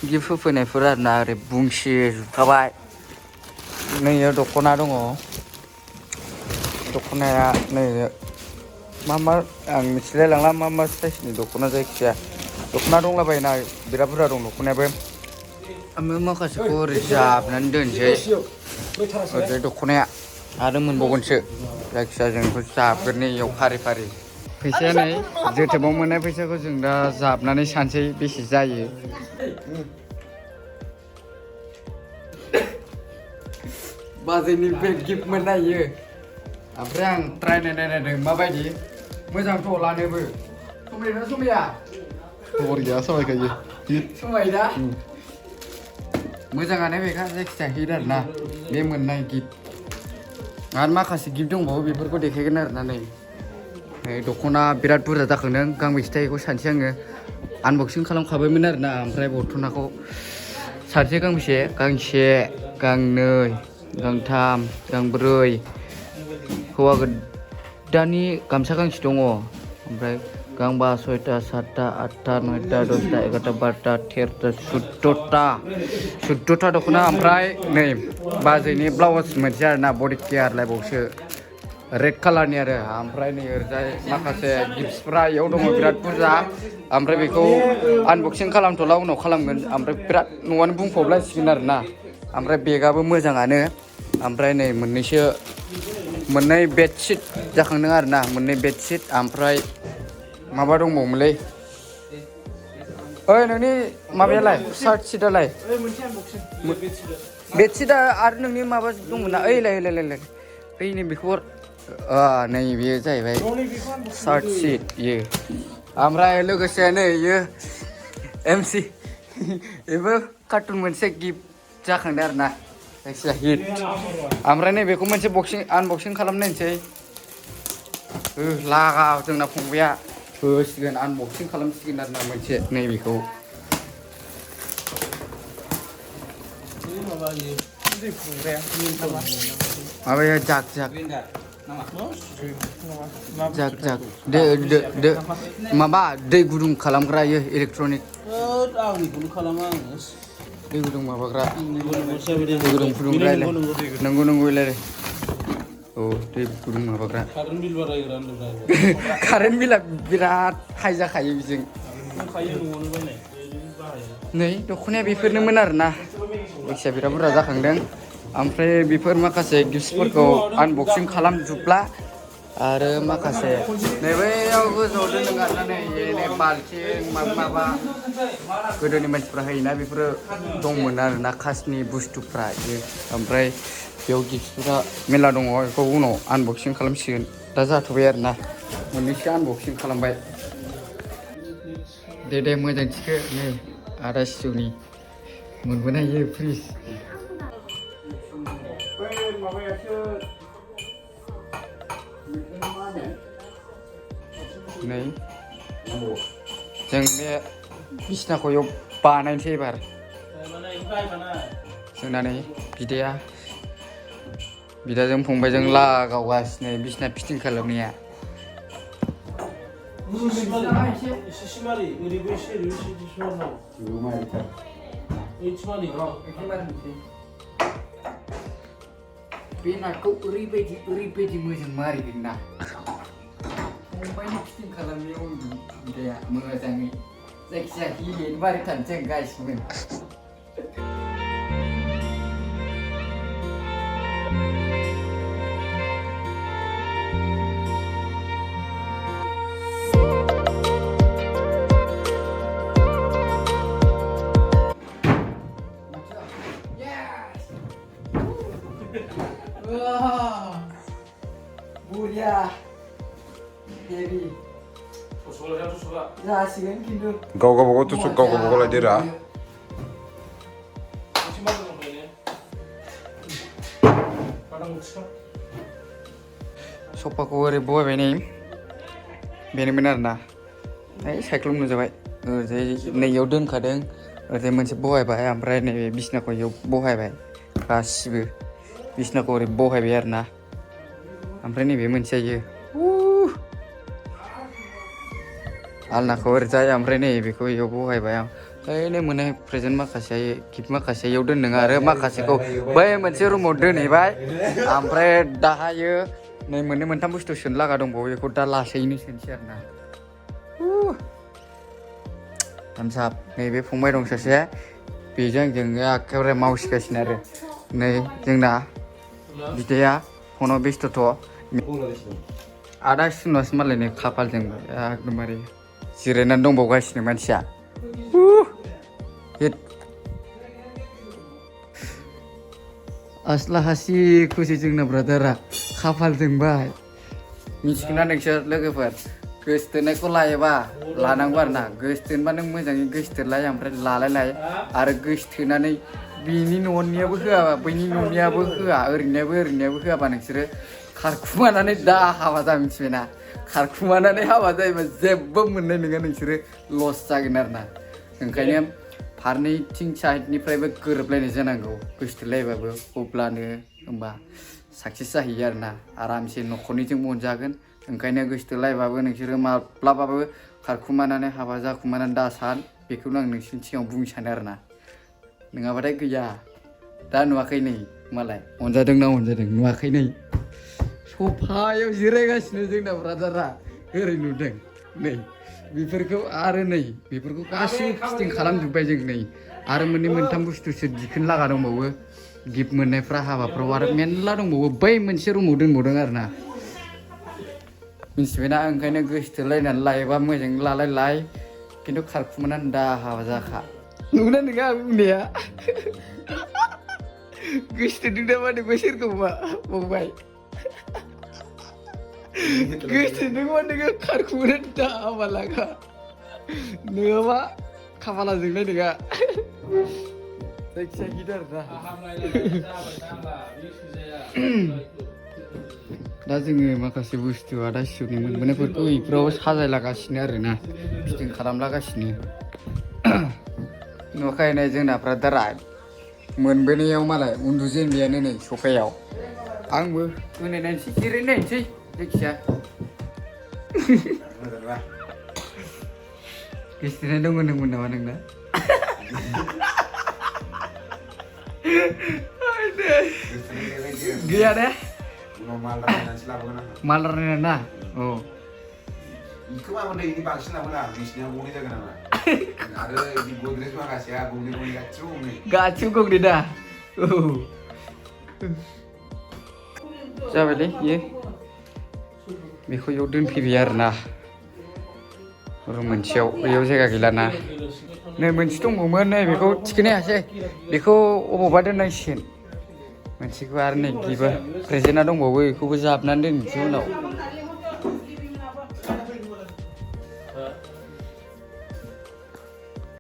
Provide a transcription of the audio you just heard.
gift होफैनायफोर आरोना ओरै बुंसि जुखाबाय नैयो दख'ना दङ दख'नाया नै मा आं मिथिलाय लांला मा साइसनि दख'ना जायखिजाया दख'ना दंलाबायोना बिराद बुरजा दं दख'नायाबो ओमफ्राय माखासेखौ ओरै जाबनानै दोनसै ओरै दख'नाया आरो मोनबावगोनसो जायखिजाया जों बेखौ जाबग्रोनि इयाव फारि फारि फैसाया नै जोथोबाव मोननाय फैसाखौ जों दा जाबनानै सानसै बेसे जायो बाजैनि बेग गिफ्ट मोननायो ओमफ्राय आं ट्राय नायदों माबायदि मोजांथ' लानोबो समायना समाया बरिया समायखायो समायो दा मोजाङानो बेखा जायखिजाया हिट आरोना बे मोननाय गिफ्ट आरो माखासे गिफ्ट दंबावो बेफोरखौ देखायगोन आरोना नै दख'ना बिराद बुरजा जाखांदों गांबेसे थायो बेखौ सानसै आङो आनबक्सिं खालामखाबायमोन आरोना ओमफ्राय दख'नाखौ सानसै गांबेसे गांसे गांनै गांथाम गांब्रै हौवा गोदाननि गामसा गांसे दङ ओमफ्राय गांबा सयथा सातथा आठथा नयथा दसथा एगार'था बार'था तेर'था सुद्द'था दख'ना ओमफ्राय नै बाजैनि ब्लाउस मोनसे आरोना बडि केयारलायबावसो रेड कालारनि आरो ओमफ्राय नै ओरैजाय माखासे गिफ्टसफ्रा इयाव दङ बिराद बुरजा ओमफ्राय बेखौ आनबक्सिं खालामथ'ला उनाव खालामगोन ओमफ्राय बिराद न'आनो बुंफबलायसिगोन आरोना ओमफ्राय बेगाबो मोजाङानो ओमफ्राय नै मोननै बेडशिट जाखांदों आरोना मोननै बेडशिट ओमफ्राय माबा दंबावोमोनलै ओइ नोंनि माबायालाय सार्ट सिटआलाय बेडशिटआ आरो नोंनि माबा दंमोन ना ओइलाय ओइनै बेखौ नै बेयो जाहैबाय सार्ट सिट इयो ओमफ्राय लोगोसे नै इयो MC बेबो कार्टुन मोनसे गिफ्ट जाखांदों आरोना जायखिजाया हिट ओमफ्राय नै बेखौ मोनसे आनबक्सिं खालामनायसै लागा जोंना फंबाया होसिगोन आनबक्सिं खालामसिगोन आरोना मोनसे नैबेखौ माबाया जाग माबा दै गुदुं खालामग्रा इयो इलेक्ट्रनिक दै गुदुं माबाग्रा दै गुदुं फुदुंग्रालाय नंगौ इलाय औ दै गुदुं माबाग्रा कारेन्ट बिला बिराद हाइ जाखायो बेजों नै दख'नाया बेफोरनोमोन आरोना जायखिजाया बिराद बुरजा जाखांदों ओमफ्राय बेफोर माखासे गिफ्टसफोरखौ आनबक्सिं खालामजोबला आरो माखासे नै बैयाव गोजौआव दोनदों आरोना नै बाल्थिं माबा गोदोनि मानसिफ्रा होयोना बेफोरो दंमोन आरोना खासनि बुस्थुफ्रा ओमफ्राय बेयाव गिफ्टसफोरा मेरला दङ बेखौ उनाव आनबक्सिं खालामसिगोन दा जाथ'बाय आरोना मोननैसो आनबक्सिं खालामबाय दे मोजां थिखो नै आदा सिजौनि मोनबोनाय इयो फ्रिज नै जों बे बिसिनाखौ इयाव बानायनोसै एबार जोंना नै बिदाजों फंबायजों लागावगासिनो बिसिना फिटिं खालामनाया बे नाटखौ ओरैबायदि मोजां मारिदों ना फंबायनि फिटिं खालामनायाव बिदाया मोजाङै जायखिजाया हिट मारिथारनोसै आं गासिबो बुरिया हेभि जासिगोन खिन्थु गाव गावबागाव tusuk गाव गावबागाव लायदेरा सफाखौ ओरै बहायबाय नै बेनोमोन आरोना साइख्लुम नुजाबाय ओरैजाय नैयाव दोनखादों ओरैजाय मोनसे बहायबाय ओमफ्राय नैबे बिसनाखौ इयाव बहायबाय गासिबो बिसनाखौ ओरै बहायबाय आरोना ओमफ्राय नैबे मोनसे इयो आलनाखौ ओरैजाय ओमफ्राय नै बेखौ इयाव बहायबाय आं नै मोननाय प्रेजेन्ट माखासे गिफ्ट माखासे इयाव दोनदों आरो माखासेखौ बै मोनसे रुमाव दोनहैबाय ओमफ्राय दाहायो नै मोननै मोनथाम बुस्थु सोनो लागा दंबावो बेखौ दा लासैनो सोनोसै आरोना थामसाब नैबे फंबाय दं सासे बेजों जोङो एखेबारे मावसिगासिनो आरो नै जोंना बिदाया फनाव बेस्थ'थ' आदा सुनासो मालाय नै खाफालजों एकदमबारे जिरायनानै दंबावगासिनो मानसिया आस्ला हासिखौसो जोंना ब्रादारा खाफालजोंबाय मिथिगोना नोंसोर लोगोफोर गोसथोनायखौ लायोबा लानांगौ आरो ना गोसथोनबा नों मोजाङै गोसथोलाय ओमफ्राय लालाय आरो गोसथोनानै बिनि न'नियाबो होआबा बैनि न'नियाबो होआ ओरैनियाबो होआबा नोंसोरो खारखुमानानै दा हाबा जा मिथिबायना खारखुमानानै हाबा जायोबा जेबो मोननाय नङा नोंसोरो लस जागोन आरो ना ओंखायनो फारनैथिं साइडनिफ्रायबो गोरोबलायनाय जानांगौ गोसथोलायबाबो अब्लानो होमबा साक्सेस जाहैयो आरो ना आरामसे न'खरनिजों अनजागोन ओंखायनो गोसथोलायबाबो नोंसोरो माब्लाबाबो खारखुमानानै हाबा जाखुमानानै दासान बेखौनो आं नोंसोरनि सिगाङाव बुंनो सानो आरो ना नङाबाथाय गैया दा नुवाखै नै मालाय अनजादोंना अनजादों नुवाखै नै सफायाव जिरायगासिनो जोंना ब्रादारा ओरै नुदों नै बेफोरखौ आरो नै बेफोरखौ गासैबो फिटिं खालामजोब्बाय जों नै आरो मोननै मोनथाम बुस्थुसो दिखोनो लागा दंबावो गिफ्ट मोननायफ्रा हाबाफ्राव आरो मेरला दंबावो बै मोनसे रुमाव दोनबावदों आरो ना मिथिबायना ओंखायनो गोसथोलायनानै लायोबा मोजाङै लालाय खिन्थु खारखुमानानै दा हाबा जाखा नुना नोङा बुंनाया गोसथोदों दा माने बै सोरखौबा फंबाय गोसथोदों माने खारखुमानानै दा हाबा लाखा नङाबा खाफाला जोंनाय नङा जायखिजाया गिदिर आरोना दा जोङो माखासे बुस्थु आदा सिउनि मोनबोनायफोरखौ इफोराव साजायलागासिनो आरोना फिटिं खालामलागासिनो नुखायनो जोंना ब्रादारा मोनबोनायाव मालाय उन्दुजेनबायानो नै सफायाव आंबो होनायनायनोसै जिरायनायनोसै जायखिया गोसथोनाय दं होनदोंमोन नामा नोंना गैया दे माल रायना ना औ इखौ आं उन्दै बांसिन लाबोला बिसिनिया गंनै जागोन नामा आरो इदि गद्रेज माखासेया गंनै गासिबो गंनै दा औ जाबायलै इयो बेखौ इयाव दोनफैबाय आरोना रुम मोनसेयाव बैयाव जायगा गैलाना नै मोनसे दंबावोमोन नै बेखौ थिखोनो हायासै बेखौ अबावबा दोननांसिगोन मोनसेखौ आरो नै बेबो प्रेजेन्टआ दंबावो बेखौबो जाबनानै दोननोसै उनाव